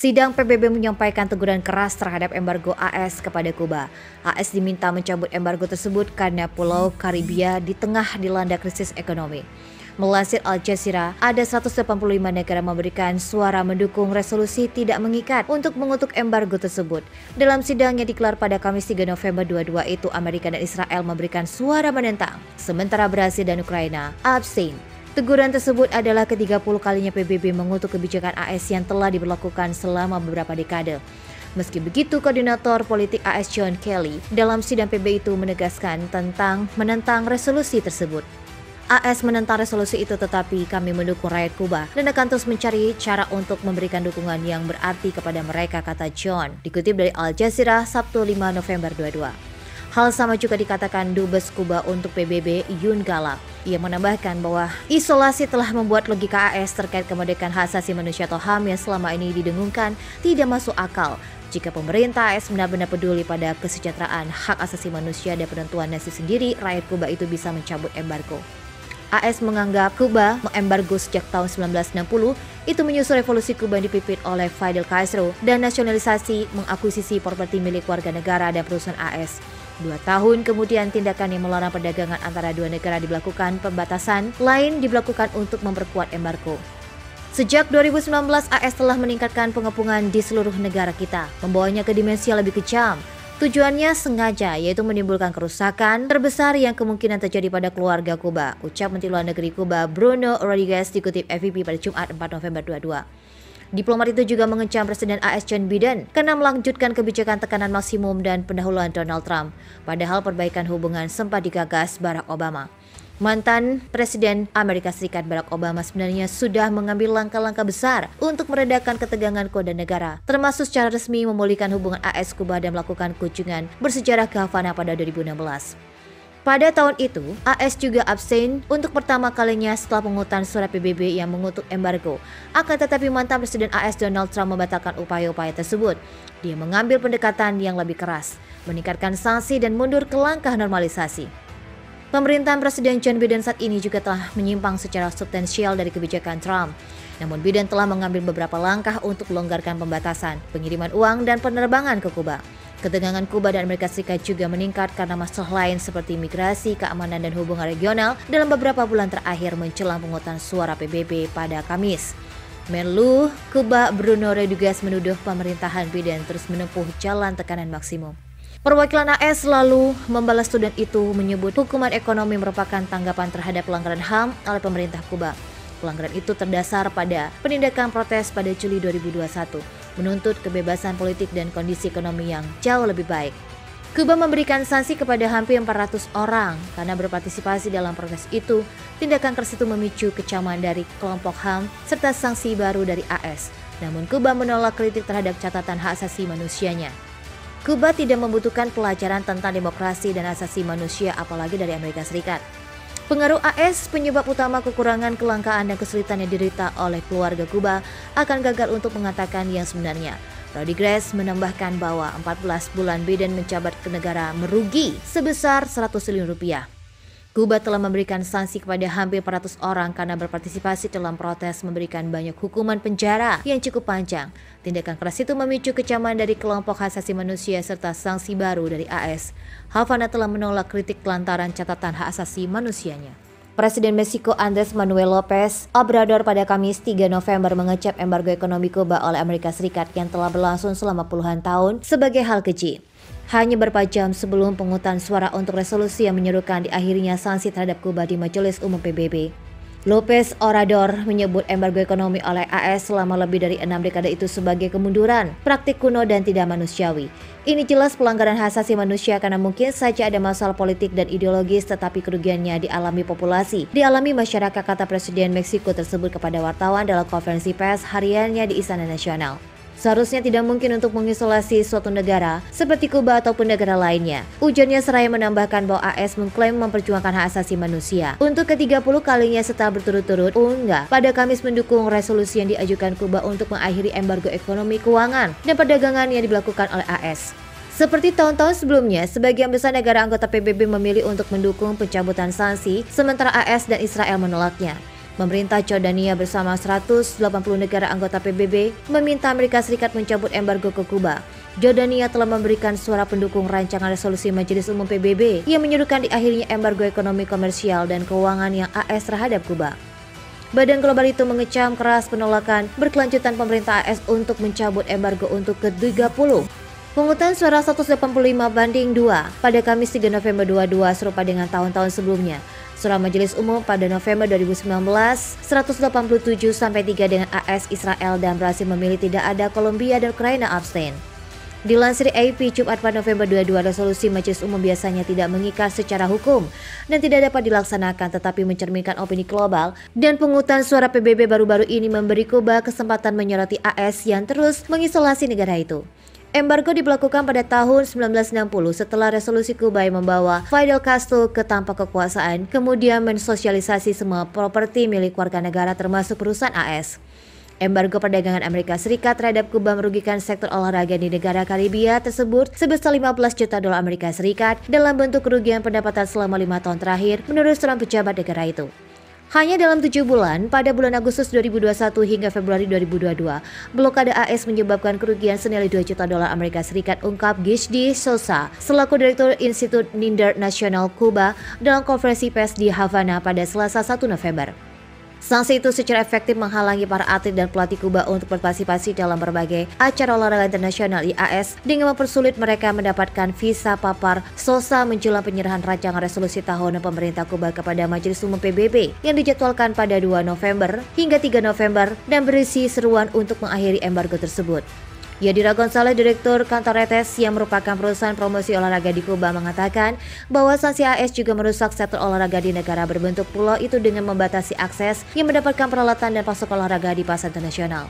Sidang PBB menyampaikan teguran keras terhadap embargo AS kepada Kuba. AS diminta mencabut embargo tersebut karena Pulau Karibia di tengah dilanda krisis ekonomi. Melansir Al Jazeera, ada 185 negara memberikan suara mendukung resolusi tidak mengikat untuk mengutuk embargo tersebut. Dalam sidang yang digelar pada Kamis 3 November 2022 itu, Amerika dan Israel memberikan suara menentang, sementara Brasil dan Ukraina abstain. Teguran tersebut adalah ke-30 kalinya PBB mengutuk kebijakan AS yang telah diberlakukan selama beberapa dekade. Meski begitu, koordinator politik AS John Kelly dalam sidang PBB itu menegaskan tentang menentang resolusi tersebut. AS menentang resolusi itu, tetapi kami mendukung rakyat Kuba dan akan terus mencari cara untuk memberikan dukungan yang berarti kepada mereka, kata John. Dikutip dari Al Jazeera, Sabtu 5 November 2022. Hal sama juga dikatakan Dubes Kuba untuk PBB, Yun Galap. Ia menambahkan bahwa isolasi telah membuat logika AS terkait kemerdekaan hak asasi manusia atau HAM yang selama ini didengungkan tidak masuk akal. Jika pemerintah AS benar-benar peduli pada kesejahteraan, hak asasi manusia dan penentuan nasib sendiri, rakyat Kuba itu bisa mencabut embargo. AS menganggap Kuba mengembargo sejak tahun 1960, itu menyusul revolusi Kuba yang dipimpin oleh Fidel Castro dan nasionalisasi mengakuisisi properti milik warga negara dan perusahaan AS. 2 tahun kemudian, tindakan yang melarang perdagangan antara dua negara dilakukan, pembatasan lain dilakukan untuk memperkuat embargo. Sejak 2019, AS telah meningkatkan pengepungan di seluruh negara kita, membawanya ke dimensi yang lebih kejam. Tujuannya sengaja, yaitu menimbulkan kerusakan terbesar yang kemungkinan terjadi pada keluarga Kuba, ucap Menteri Luar Negeri Kuba Bruno Rodriguez dikutip FVP pada Jumat 4 November 2022. Diplomat itu juga mengecam Presiden AS Joe Biden karena melanjutkan kebijakan tekanan maksimum dan pendahuluan Donald Trump, padahal perbaikan hubungan sempat digagas Barack Obama. Mantan Presiden Amerika Serikat Barack Obama sebenarnya sudah mengambil langkah-langkah besar untuk meredakan ketegangan kedua negara, termasuk secara resmi memulihkan hubungan AS Kuba dan melakukan kunjungan bersejarah ke Havana pada 2016. Pada tahun itu, AS juga abstain untuk pertama kalinya setelah pengutusan surat PBB yang mengutuk embargo. Akan tetapi mantan Presiden AS Donald Trump membatalkan upaya-upaya tersebut. Dia mengambil pendekatan yang lebih keras, meningkatkan sanksi dan mundur ke langkah normalisasi. Pemerintahan Presiden Joe Biden saat ini juga telah menyimpang secara substansial dari kebijakan Trump. Namun Biden telah mengambil beberapa langkah untuk melonggarkan pembatasan, pengiriman uang, dan penerbangan ke Kuba. Ketegangan Kuba dan Amerika Serikat juga meningkat karena masalah lain seperti migrasi, keamanan, dan hubungan regional dalam beberapa bulan terakhir menjelang pengungutan suara PBB pada Kamis. Menlu Kuba Bruno Rodriguez menuduh pemerintahan Biden terus menempuh jalan tekanan maksimum. Perwakilan AS lalu membalas tudingan itu, menyebut hukuman ekonomi merupakan tanggapan terhadap pelanggaran HAM oleh pemerintah Kuba. Pelanggaran itu terdasar pada penindakan protes pada Juli 2021, menuntut kebebasan politik dan kondisi ekonomi yang jauh lebih baik. Kuba memberikan sanksi kepada hampir 400 orang karena berpartisipasi dalam protes itu. Tindakan keras itu memicu kecaman dari kelompok HAM serta sanksi baru dari AS. Namun Kuba menolak kritik terhadap catatan hak asasi manusianya. Kuba tidak membutuhkan pelajaran tentang demokrasi dan asasi manusia apalagi dari Amerika Serikat. Pengaruh AS penyebab utama kekurangan, kelangkaan, dan kesulitan yang diderita oleh keluarga Kuba akan gagal untuk mengatakan yang sebenarnya. Rodriguez menambahkan bahwa 14 bulan Biden menjabat ke negara merugi sebesar 100 triliun rupiah. Kuba telah memberikan sanksi kepada hampir 400 orang karena berpartisipasi dalam protes, memberikan banyak hukuman penjara yang cukup panjang. Tindakan keras itu memicu kecaman dari kelompok hak asasi manusia serta sanksi baru dari AS. Havana telah menolak kritik lantaran catatan hak asasi manusianya. Presiden Meksiko Andrés Manuel López Obrador pada Kamis 3 November mengecap embargo ekonomi Kuba oleh Amerika Serikat yang telah berlangsung selama puluhan tahun sebagai hal keji. Hanya beberapa jam sebelum pengungutan suara untuk resolusi yang menyerukan diakhirinya sanksi terhadap Kuba di Majelis Umum PBB. López Obrador menyebut embargo ekonomi oleh AS selama lebih dari 6 dekade itu sebagai kemunduran, praktik kuno dan tidak manusiawi. Ini jelas pelanggaran hak asasi manusia karena mungkin saja ada masalah politik dan ideologis, tetapi kerugiannya dialami populasi, dialami masyarakat, kata Presiden Meksiko tersebut kepada wartawan dalam konferensi pers hariannya di Istana Nasional. Seharusnya tidak mungkin untuk mengisolasi suatu negara seperti Kuba ataupun negara lainnya. Ujarnya seraya menambahkan bahwa AS mengklaim memperjuangkan hak asasi manusia untuk ke-30 kalinya setelah berturut-turut unggah pada Kamis mendukung resolusi yang diajukan Kuba untuk mengakhiri embargo ekonomi, keuangan, dan perdagangan yang dilakukan oleh AS. Seperti tahun-tahun sebelumnya, sebagian besar negara anggota PBB memilih untuk mendukung pencabutan sanksi, sementara AS dan Israel menolaknya. Pemerintah Jordania bersama 180 negara anggota PBB meminta Amerika Serikat mencabut embargo ke Kuba. Jordania telah memberikan suara pendukung rancangan resolusi Majelis Umum PBB yang menyuruhkan diakhirinya embargo ekonomi, komersial, dan keuangan yang AS terhadap Kuba. Badan global itu mengecam keras penolakan berkelanjutan pemerintah AS untuk mencabut embargo untuk ke-30. Penghutang suara 185-2 pada Kamis 3 November 22 serupa dengan tahun-tahun sebelumnya. Suara Majelis Umum pada November 2019 187-3 dengan AS, Israel, dan Brasil memilih tidak ada, Kolombia dan Ukraina abstain. Dilansir AP Jumat 4 November 22, resolusi Majelis Umum biasanya tidak mengikat secara hukum dan tidak dapat dilaksanakan, tetapi mencerminkan opini global, dan penghutang suara PBB baru-baru ini memberi Kuba kesempatan menyoroti AS yang terus mengisolasi negara itu. Embargo diberlakukan pada tahun 1960 setelah resolusi Kuba yang membawa Fidel Castro ke tampuk kekuasaan, kemudian mensosialisasi semua properti milik warga negara termasuk perusahaan AS. Embargo perdagangan Amerika Serikat terhadap Kuba merugikan sektor olahraga di negara Karibia tersebut sebesar 15 juta dolar Amerika Serikat dalam bentuk kerugian pendapatan selama 5 tahun terakhir menurut seorang pejabat negara itu. Hanya dalam 7 bulan, pada bulan Agustus 2021 hingga Februari 2022, blokade AS menyebabkan kerugian senilai 2 juta dolar Amerika Serikat, ungkap Gisdi Sosa, selaku Direktur Institut Ninder Nasional Kuba dalam konferensi pers di Havana pada Selasa 1 November. Sanksi itu secara efektif menghalangi para atlet dan pelatih Kuba untuk berpartisipasi dalam berbagai acara olahraga internasional IAS dengan mempersulit mereka mendapatkan visa, papar Sosa menjelang penyerahan rancangan resolusi tahunan pemerintah Kuba kepada Majelis Umum PBB yang dijadwalkan pada 2 November hingga 3 November dan berisi seruan untuk mengakhiri embargo tersebut. Yadira Gonzalez, Direktur Kantor Retes yang merupakan perusahaan promosi olahraga di Kuba, mengatakan bahwa sanksi AS juga merusak sektor olahraga di negara berbentuk pulau itu dengan membatasi akses yang mendapatkan peralatan dan pasok olahraga di pasar internasional.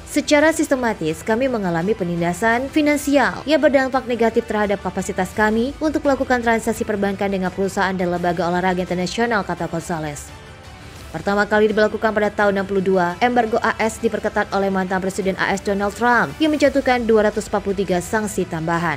Secara sistematis, kami mengalami penindasan finansial yang berdampak negatif terhadap kapasitas kami untuk melakukan transaksi perbankan dengan perusahaan dan lembaga olahraga internasional, kata Gonzalez. Pertama kali diberlakukan pada tahun 62, embargo AS diperketat oleh mantan Presiden AS Donald Trump yang menjatuhkan 243 sanksi tambahan.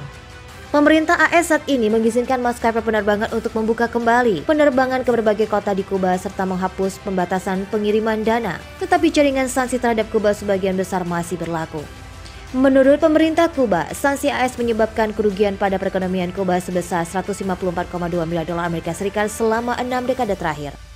Pemerintah AS saat ini mengizinkan maskapai penerbangan untuk membuka kembali penerbangan ke berbagai kota di Kuba serta menghapus pembatasan pengiriman dana, tetapi jaringan sanksi terhadap Kuba sebagian besar masih berlaku. Menurut pemerintah Kuba, sanksi AS menyebabkan kerugian pada perekonomian Kuba sebesar 154,2 miliar dolar Amerika Serikat selama 6 dekade terakhir.